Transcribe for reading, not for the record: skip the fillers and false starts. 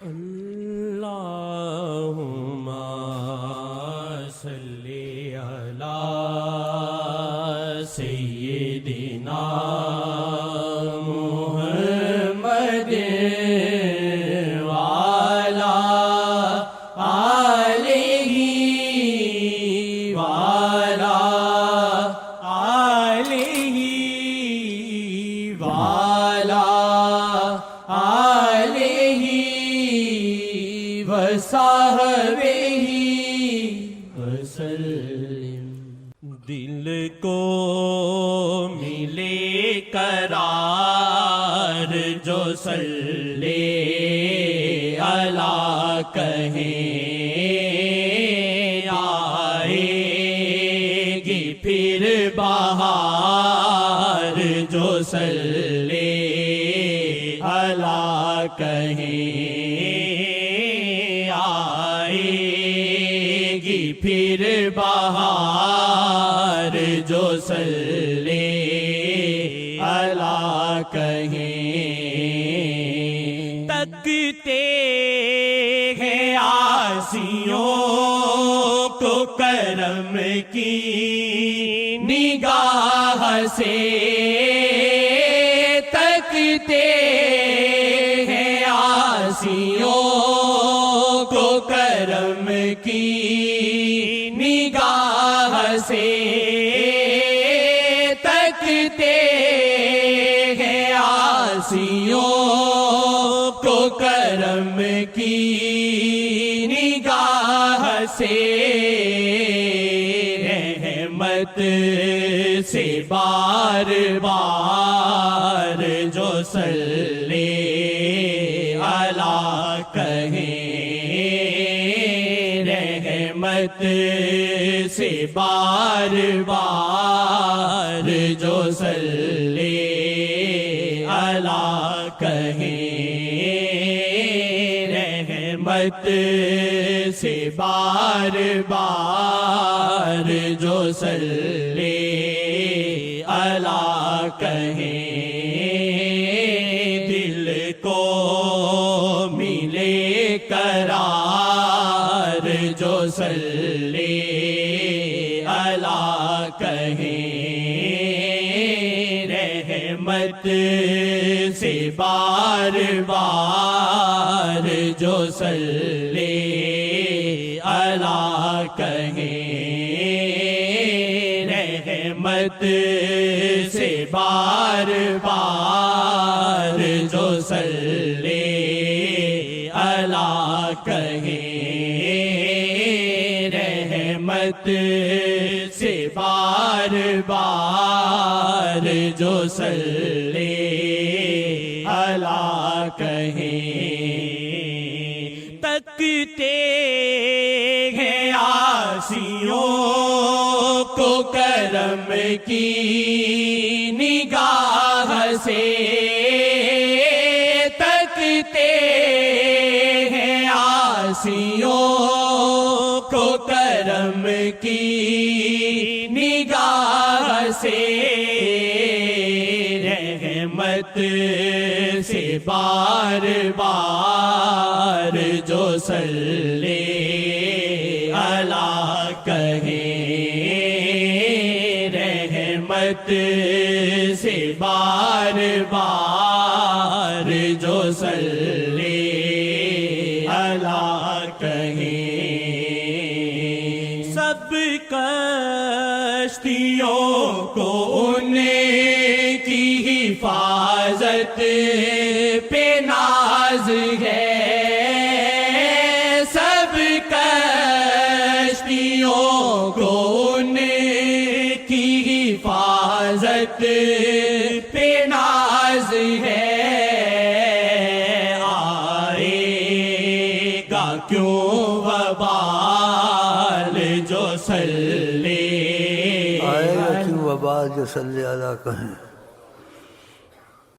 اللہم صلی علی سیدنا محمد وعلی آلہ وعلی آلہ وعلی آلہ وصحبہ وسلم۔ دل کو ملے قرار جو صلی علی کہیں، آئے گی پھر بہار جو صلی علی کہیں، آئے گی پھر بہار جو صلی علی کہیں۔ تکتے ہیں عاصیوں کو کرم کی نگاہ سے، تکتے ہیں عاصیوں کو کرم کی نگاہ سے، تکتے ہیں عاصیوں کو کرم کی نگاہ سے، رحمت سے بار بار جو صلی علی کہیں، رحمت سے بار بار جو صلی علی کہیں، رحمت سے بار بار جو صلی علی کہیں۔ دل کو ملے قرار جو صلی علی کہیں، رحمت سے بار بار جو صلی علی کہیں، رحمت سے بار بار جو صلی علی کہیں، رحمت سے بار بار جو صلی علی کہیں۔ تکتے ہیں عاصیوں کو کرم کی نگاہ سے، تکتے ہیں عاصیوں کو کرم کی نگاہ سے، رحمت سے بار بار جو صلی علی کہیں، رحمت سے بار بار جو صلی علی کہیں۔ سب کشتیوں کو ان کی حفاظت پہ ناز ہے، سب کشتیوں کو ان کی حفاظت پہ ناز ہے، آئے گا کیوں وبال جو صلی آئے گا کیوں وبال جو صلی علی کہیں۔